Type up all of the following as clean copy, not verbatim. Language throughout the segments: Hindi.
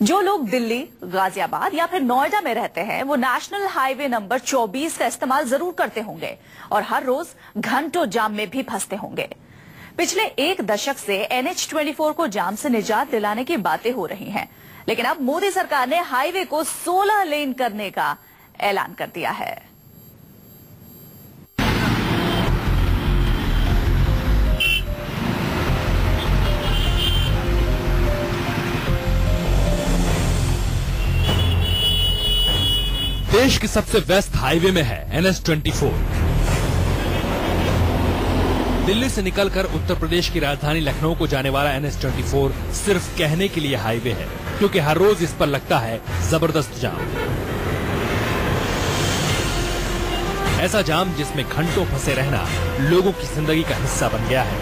जो लोग दिल्ली, गाजियाबाद या फिर नोएडा में रहते हैं वो नेशनल हाईवे नंबर 24 का इस्तेमाल जरूर करते होंगे और हर रोज घंटों जाम में भी फंसते होंगे। पिछले एक दशक से NH24 को जाम से निजात दिलाने की बातें हो रही हैं, लेकिन अब मोदी सरकार ने हाईवे को 16 लेन करने का ऐलान कर दिया है। देश के सबसे व्यस्त हाईवे में है NH24। दिल्ली से निकलकर उत्तर प्रदेश की राजधानी लखनऊ को जाने वाला NH24 सिर्फ कहने के लिए हाईवे है, क्योंकि हर रोज इस पर लगता है जबरदस्त जाम। ऐसा जाम जिसमें घंटों फंसे रहना लोगों की जिंदगी का हिस्सा बन गया है।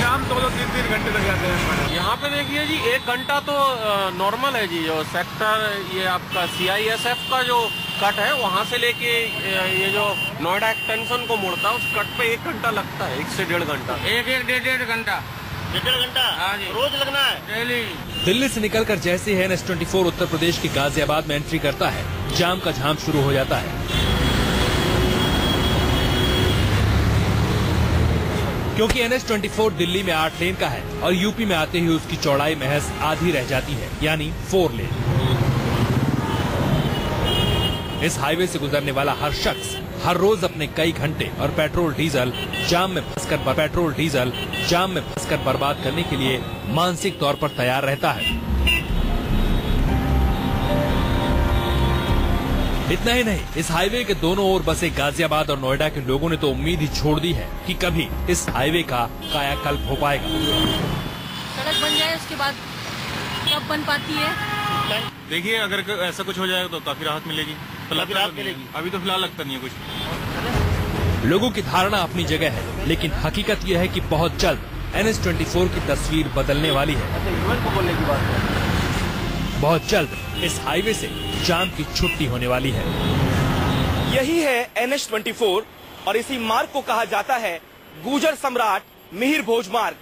जाम 2-3 घंटे लग जाते हैं। यहाँ पे देखिए जी, 1 घंटा तो नॉर्मल है जी। जो सेक्टर ये आपका CISF का जो कट है, वहाँ से लेके ये जो नोएडा एक्सटेंशन को मुड़ता है, उस कट पे 1 घंटा लगता है, 1 से 1.5 घंटा। 1-1.5 घंटा। 1.5 घंटा? हाँ जी, रोज लगना है, डेली। दिल्ली से निकलकर जैसे ही NH24 उत्तर प्रदेश के गाजियाबाद में एंट्री करता है, जाम का झाम शुरू हो जाता है। क्योंकि NH24 दिल्ली में 8 लेन का है और यूपी में आते ही उसकी चौड़ाई महज आधी रह जाती है, यानी 4 लेन। इस हाईवे से गुजरने वाला हर शख्स हर रोज अपने कई घंटे और पेट्रोल डीजल जाम में फंसकर बर्बाद करने के लिए मानसिक तौर पर तैयार रहता है। इतना ही नहीं, इस हाईवे के दोनों ओर बसे गाजियाबाद और नोएडा के लोगों ने तो उम्मीद ही छोड़ दी है कि कभी इस हाईवे का कायाकल्प हो पाएगा। सड़क बन जाए उसके बाद कब बन पाती है? देखिए, अगर ऐसा कुछ हो जाएगा तो काफी राहत मिलेगी। अभी तो फिलहाल लगता नहीं है कुछ। लोगों की धारणा अपनी जगह है, लेकिन हकीकत यह है कि बहुत जल्द NH24 की तस्वीर बदलने वाली है। बहुत जल्द इस हाईवे से जाम की छुट्टी होने वाली है। यही है NH24 और इसी मार्ग को कहा जाता है गुर्जर सम्राट मिहिर भोज मार्ग।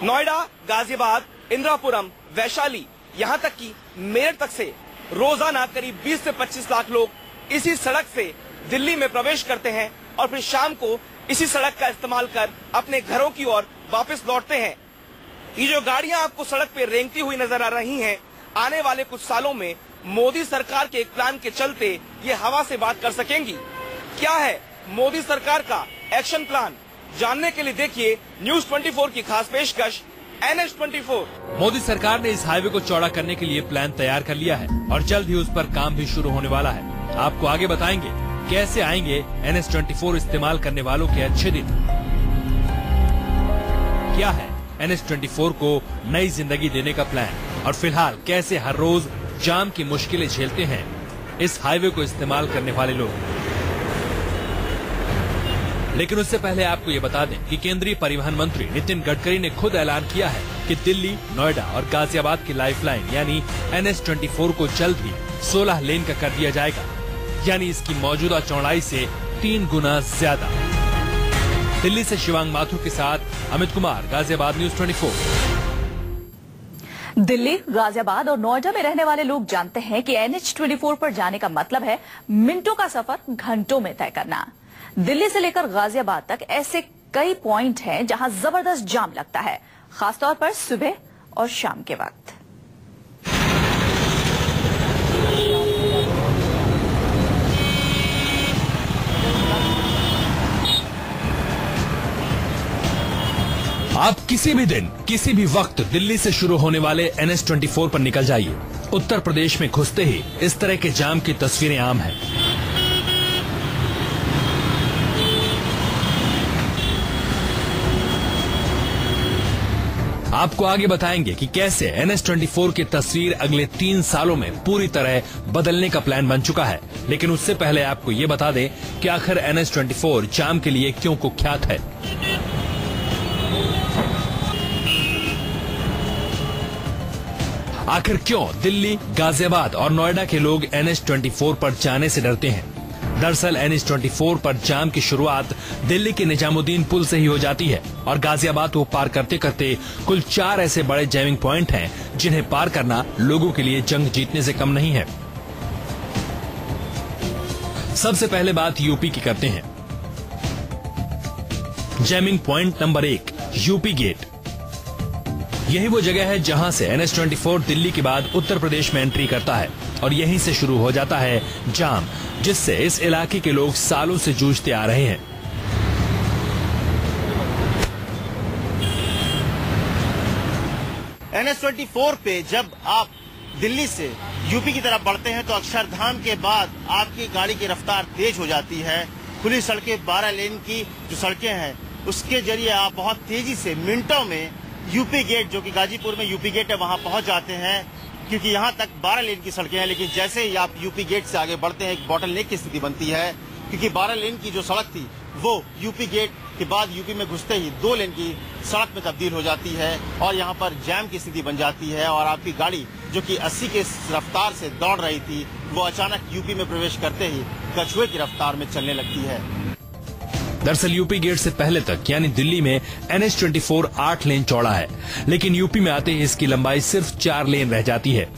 नोएडा, गाजियाबाद, इंदिरापुरम, वैशाली, यहाँ तक कि मेरठ तक से रोजाना करीब 20 से 25 लाख लोग इसी सड़क से दिल्ली में प्रवेश करते हैं और फिर शाम को इसी सड़क का इस्तेमाल कर अपने घरों की ओर वापस लौटते हैं। ये जो गाड़ियां आपको सड़क पे रेंगती हुई नजर आ रही हैं, आने वाले कुछ सालों में मोदी सरकार के एक प्लान के चलते ये हवा से बात कर सकेंगी। क्या है मोदी सरकार का एक्शन प्लान? जानने के लिए देखिए न्यूज 24 की खास पेशकश NH24। मोदी सरकार ने इस हाईवे को चौड़ा करने के लिए प्लान तैयार कर लिया है और जल्द ही उस पर काम भी शुरू होने वाला है। आपको आगे बताएंगे कैसे आएंगे NH24 इस्तेमाल करने वालों के अच्छे दिन। क्या है NH24 को नई जिंदगी देने का प्लान और फिलहाल कैसे हर रोज जाम की मुश्किलें झेलते हैं इस हाईवे को इस्तेमाल करने वाले लोग। लेकिन उससे पहले आपको ये बता दें कि केंद्रीय परिवहन मंत्री नितिन गडकरी ने खुद ऐलान किया है कि दिल्ली, नोएडा और गाजियाबाद की लाइफलाइन यानी NH24 को जल्द ही 16 लेन का कर दिया जाएगा, यानी इसकी मौजूदा चौड़ाई से 3 गुना ज्यादा। दिल्ली से शिवांग माथुर के साथ अमित कुमार, गाजियाबाद, न्यूज 24। दिल्ली, गाजियाबाद और नोएडा में रहने वाले लोग जानते हैं कि NH24 पर जाने का मतलब है मिनटों का सफर घंटों में तय करना। दिल्ली से लेकर गाजियाबाद तक ऐसे कई पॉइंट हैं जहां जबरदस्त जाम लगता है, खासतौर पर सुबह और शाम के वक्त। आप किसी भी दिन, किसी भी वक्त दिल्ली से शुरू होने वाले NH24 पर निकल जाइए। उत्तर प्रदेश में घुसते ही इस तरह के जाम की तस्वीरें आम हैं। आपको आगे बताएंगे कि कैसे NH24 की तस्वीर अगले 3 सालों में पूरी तरह बदलने का प्लान बन चुका है। लेकिन उससे पहले आपको ये बता दें कि आखिर NH24 जाम के लिए क्यों कुख्यात है। आखिर क्यों दिल्ली, गाजियाबाद और नोएडा के लोग NH24 पर जाने से डरते हैं? दरअसल NH24 पर जाम की शुरुआत दिल्ली के निजामुद्दीन पुल से ही हो जाती है और गाजियाबाद को पार करते करते कुल 4 ऐसे बड़े जैमिंग पॉइंट हैं जिन्हें पार करना लोगों के लिए जंग जीतने से कम नहीं है। सबसे पहले बात यूपी की करते हैं। Jamming point number 1, UP gate. यही वो जगह है जहां से NH-24 दिल्ली के बाद उत्तर प्रदेश में एंट्री करता है और यहीं से शुरू हो जाता है जाम, जिससे इस इलाके के लोग सालों से जूझते आ रहे हैं। NH-24 पे जब आप दिल्ली से यूपी की तरफ बढ़ते हैं तो अक्षरधाम के बाद आपकी गाड़ी की रफ्तार तेज हो जाती है। खुली सड़कें 12 लेन की जो सड़कें हैं उसके जरिए आप बहुत तेजी से मिनटों में यूपी गेट, जो कि गाजीपुर में यूपी गेट है, वहां पहुंच जाते हैं, क्योंकि यहां तक 12 लेन की सड़कें हैं। लेकिन जैसे ही आप यूपी गेट से आगे बढ़ते हैं एक बॉटल नेक की स्थिति बनती है, क्योंकि 12 लेन की जो सड़क थी वो यूपी गेट के बाद यूपी में घुसते ही 2 लेन की सड़क में तब्दील हो जाती है और यहाँ पर जैम की स्थिति बन जाती है और आपकी गाड़ी जो कि 80 के रफ्तार से दौड़ रही थी वो अचानक यूपी में प्रवेश करते ही कछुए की रफ्तार में चलने लगती है। दरअसल यूपी गेट से पहले तक यानी दिल्ली में NH-24 8 लेन चौड़ा है, लेकिन यूपी में आते ही इसकी लंबाई सिर्फ 4 लेन रह जाती है।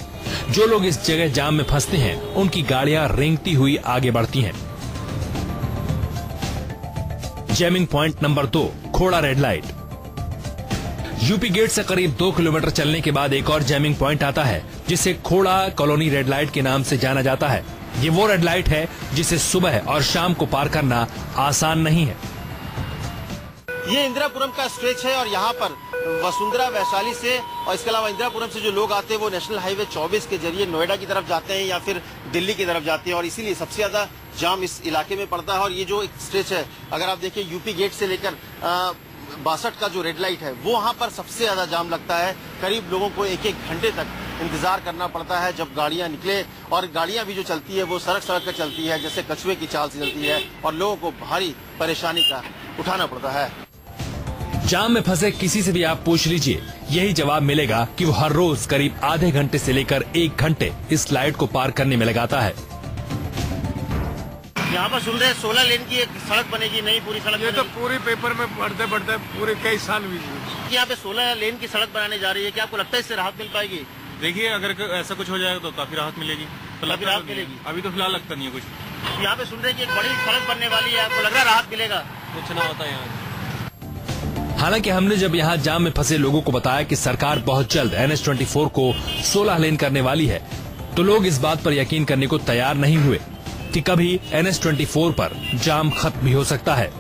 जो लोग इस जगह जाम में फंसते हैं उनकी गाड़ियां रेंगती हुई आगे बढ़ती हैं। जैमिंग पॉइंट नंबर 2, खोड़ा रेड लाइट। यूपी गेट से करीब 2 किलोमीटर चलने के बाद एक और जैमिंग पॉइंट आता है जिसे खोड़ा कॉलोनी रेड लाइट के नाम से जाना जाता है। ये वो रेड लाइट है जिसे सुबह और शाम को पार करना आसान नहीं है। ये इंदिरापुरम का स्ट्रेच है और यहाँ पर वसुंधरा वैशाली से और इसके अलावा इंदिरापुरम से जो लोग आते हैं वो नेशनल हाईवे 24 के जरिए नोएडा की तरफ जाते हैं या फिर दिल्ली की तरफ जाते हैं और इसीलिए सबसे ज्यादा जाम इस इलाके में पड़ता है। और ये जो एक स्ट्रेच है, अगर आप देखें यूपी गेट से लेकर 62 का जो रेड लाइट है वो वहाँ पर सबसे ज्यादा जाम लगता है। करीब लोगों को 1-1 घंटे तक इंतजार करना पड़ता है जब गाड़ियां निकले, और गाड़ियां भी जो चलती है वो सड़क पर चलती है जैसे कछुए की चाल से चलती है और लोगों को भारी परेशानी का उठाना पड़ता है। जाम में फंसे किसी से भी आप पूछ लीजिए, यही जवाब मिलेगा कि वो हर रोज करीब आधे घंटे से लेकर 1 घंटे इस लाइट को पार करने में लगाता है। यहाँ पर सुन रहे 16 लेन की एक सड़क बनेगी, नई पूरी सड़क। ये तो पूरी पेपर में पढ़ते पढ़ते पूरे कई साल भी। यहाँ पे 16 लेन की सड़क बनाने जा रही है, क्या आपको लगता है इससे राहत मिल पाएगी? देखिए, अगर ऐसा कुछ हो जाएगा तो काफी राहत मिलेगी। काफी राहत मिलेगी। अभी तो फिलहाल लगता नहीं है कुछ। यहाँ पे सुन रहे हैं कि एक बड़ी सड़क बनने वाली है, आपको लग रहा है राहत मिलेगा? कुछ ना होता है यहाँ। हालांकि हमने जब यहाँ जाम में फंसे लोगों को बताया कि सरकार बहुत जल्द NH-24 को 16 लेन करने वाली है, तो लोग इस बात पर यकीन करने को तैयार नहीं हुए कि कभी NH-24 पर जाम खत्म भी हो सकता है।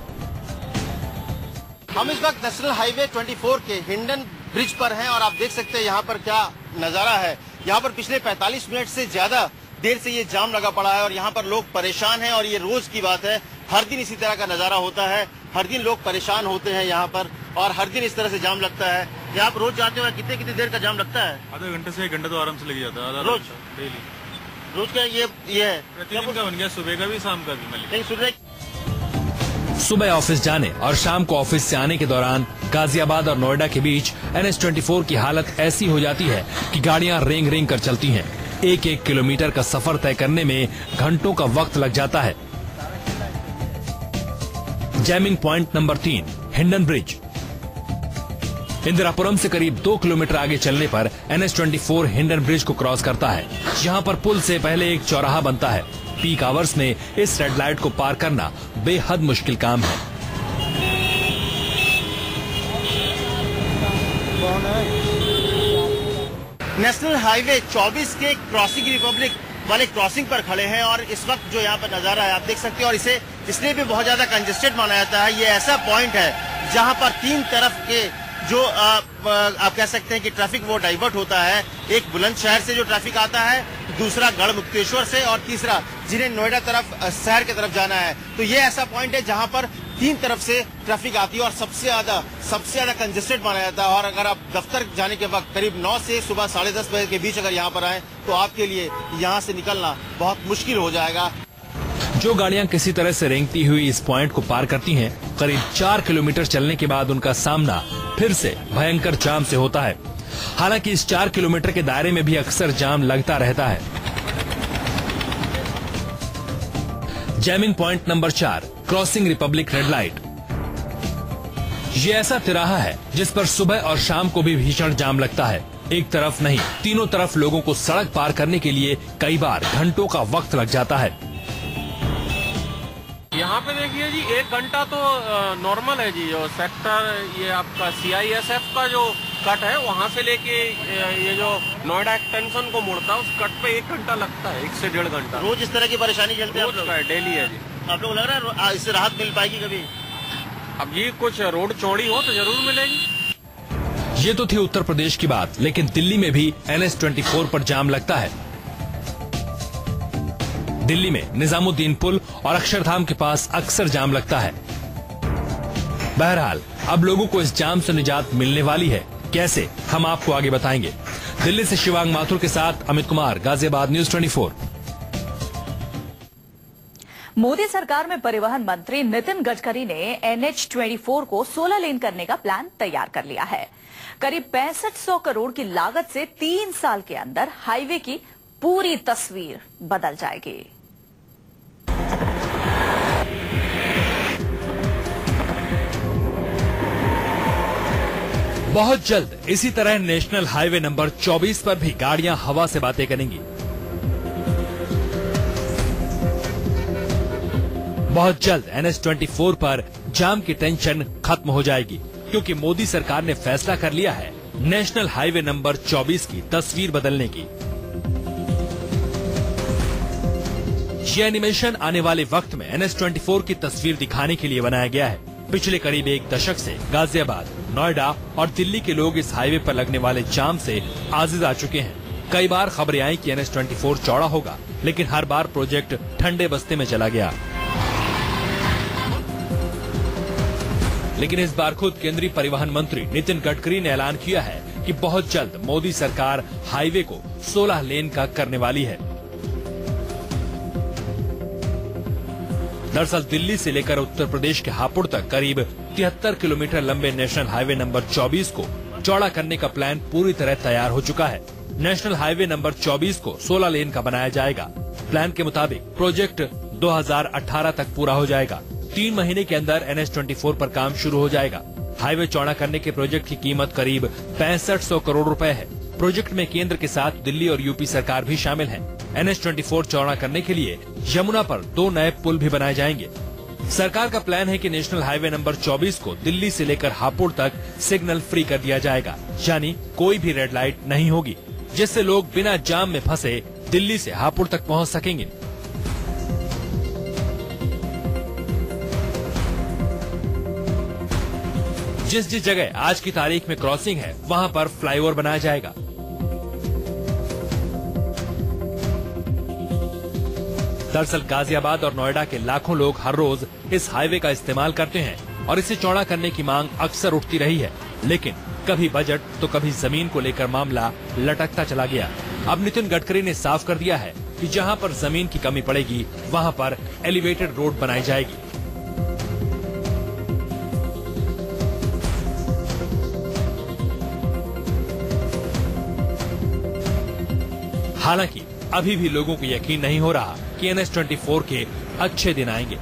हम इस वक्त नेशनल हाईवे 24 के हिंडन ब्रिज पर हैं और आप देख सकते हैं यहाँ पर क्या नजारा है। यहाँ पर पिछले 45 मिनट से ज्यादा देर से ये जाम लगा पड़ा है और यहाँ पर लोग परेशान हैं और ये रोज की बात है, हर दिन इसी तरह का नजारा होता है, हर दिन लोग परेशान होते हैं यहाँ पर और हर दिन इस तरह से जाम लगता है। यहाँ पर रोज जाते हुए कितनी देर का जाम लगता है? आधा घंटे से 1 घंटा तो आराम से लग जाता है रोज डेली। रोज का ये है प्रतिदिन का बन गया, सुबह का भी शाम का भी। नहीं सुन रहे, सुबह ऑफिस जाने और शाम को ऑफिस से आने के दौरान गाजियाबाद और नोएडा के बीच NH-24 की हालत ऐसी हो जाती है कि गाड़ियां रेंग रेंग कर चलती हैं। 1-1 किलोमीटर का सफर तय करने में घंटों का वक्त लग जाता है। Jamming point number 3, Hindon bridge. Indirapuram से करीब 2 किलोमीटर आगे चलने पर NH-24 हिंडन ब्रिज को क्रॉस करता है। यहाँ पर पुल से पहले एक चौराहा बनता है। पीक आवर्स में इस रेड लाइट को पार करना बेहद मुश्किल काम है। नेशनल हाईवे 24 के क्रॉसिंग रिपब्लिक वाले क्रॉसिंग पर खड़े हैं और इस वक्त जो यहाँ पर नजारा है आप देख सकते हैं और इसे इसलिए भी बहुत ज्यादा कंजेस्टेड माना जाता है। ये ऐसा पॉइंट है जहाँ पर 3 तरफ के जो आप कह सकते हैं कि ट्रैफिक वो डाइवर्ट होता है। एक बुलंदशहर से जो ट्रैफिक आता है, दूसरा गढ़ मुक्तेश्वर से और तीसरा जिन्हें नोएडा तरफ शहर की तरफ जाना है। तो ये ऐसा पॉइंट है जहां पर 3 तरफ से ट्रैफिक आती है और सबसे ज्यादा कंजेस्टेड माना जाता है। और अगर आप दफ्तर जाने के वक्त करीब 9 से सुबह 10:30 बजे के बीच अगर यहाँ पर आए तो आपके लिए यहाँ से निकलना बहुत मुश्किल हो जाएगा। जो गाड़ियां किसी तरह से रेंगती हुई इस पॉइंट को पार करती हैं, करीब 4 किलोमीटर चलने के बाद उनका सामना फिर से भयंकर जाम से होता है। हालांकि इस 4 किलोमीटर के दायरे में भी अक्सर जाम लगता रहता है। Jamming point number 4, crossing Republic red light. ये ऐसा तिराहा है जिस पर सुबह और शाम को भी भीषण जाम लगता है। एक तरफ नहीं, तीनों तरफ लोगों को सड़क पार करने के लिए कई बार घंटों का वक्त लग जाता है। यहाँ पे देखिए जी 1 घंटा तो नॉर्मल है जी। जो सेक्टर ये आपका CISF का जो कट है वहाँ से लेके ये जो नोएडा एक्सटेंशन को मुड़ता है उस कट पे 1 घंटा लगता है, 1 से 1.5 घंटा। रोज इस तरह की परेशानी झेलते हैं आप लोग? डेली है जी। आप लोग लग रहा है इससे राहत मिल पाएगी कभी? अब ये कुछ रोड चौड़ी हो तो जरूर मिलेगी। ये तो थी उत्तर प्रदेश की बात, लेकिन दिल्ली में भी NH24 पर जाम लगता है। दिल्ली में निजामुद्दीन पुल और अक्षरधाम के पास अक्सर जाम लगता है। बहरहाल अब लोगों को इस जाम से निजात मिलने वाली है, कैसे, हम आपको आगे बताएंगे। दिल्ली से शिवांग माथुर के साथ अमित कुमार, गाजियाबाद, न्यूज 24। मोदी सरकार में परिवहन मंत्री नितिन गडकरी ने NH24 को 16 लेन करने का प्लान तैयार कर लिया है। करीब 6500 करोड़ की लागत से 3 साल के अंदर हाईवे की पूरी तस्वीर बदल जाएगी। बहुत जल्द इसी तरह नेशनल हाईवे नंबर 24 पर भी गाड़ियां हवा से बातें करेंगी। बहुत जल्द NH24 पर जाम की टेंशन खत्म हो जाएगी, क्योंकि मोदी सरकार ने फैसला कर लिया है नेशनल हाईवे नंबर 24 की तस्वीर बदलने की। ये एनिमेशन आने वाले वक्त में NH24 की तस्वीर दिखाने के लिए बनाया गया है। पिछले करीब 1 दशक से गाजियाबाद, नोएडा और दिल्ली के लोग इस हाईवे पर लगने वाले जाम से आजिज आ चुके हैं। कई बार खबरें आई कि NH24 चौड़ा होगा, लेकिन हर बार प्रोजेक्ट ठंडे बस्ते में चला गया। लेकिन इस बार खुद केंद्रीय परिवहन मंत्री नितिन गडकरी ने ऐलान किया है कि बहुत जल्द मोदी सरकार हाईवे को 16 लेन का करने वाली है। दरअसल दिल्ली से लेकर उत्तर प्रदेश के हापुड़ तक करीब 73 किलोमीटर लंबे नेशनल हाईवे नंबर 24 को चौड़ा करने का प्लान पूरी तरह तैयार हो चुका है। नेशनल हाईवे नंबर 24 को 16 लेन का बनाया जाएगा। प्लान के मुताबिक प्रोजेक्ट 2018 तक पूरा हो जाएगा। 3 महीने के अंदर NH24 पर काम शुरू हो जाएगा। हाईवे चौड़ा करने के प्रोजेक्ट की कीमत करीब 6500 करोड़ रुपए है। प्रोजेक्ट में केंद्र के साथ दिल्ली और यूपी सरकार भी शामिल है। NH24 चौड़ा करने के लिए यमुना पर 2 नए पुल भी बनाए जाएंगे। सरकार का प्लान है कि नेशनल हाईवे नंबर 24 को दिल्ली से लेकर हापुड़ तक सिग्नल फ्री कर दिया जाएगा, यानी कोई भी रेड लाइट नहीं होगी, जिससे लोग बिना जाम में फंसे दिल्ली से हापुड़ तक पहुंच सकेंगे। जिस जगह आज की तारीख में क्रॉसिंग है, वहां पर फ्लाईओवर बनाया जाएगा। दरअसल गाजियाबाद और नोएडा के लाखों लोग हर रोज इस हाईवे का इस्तेमाल करते हैं और इसे चौड़ा करने की मांग अक्सर उठती रही है, लेकिन कभी बजट तो कभी जमीन को लेकर मामला लटकता चला गया। अब नितिन गडकरी ने साफ कर दिया है कि जहां पर जमीन की कमी पड़ेगी वहां पर एलिवेटेड रोड बनाई जाएगी। हालांकि अभी भी लोगों को यकीन नहीं हो रहा कि NH24 के अच्छे दिन आएंगे।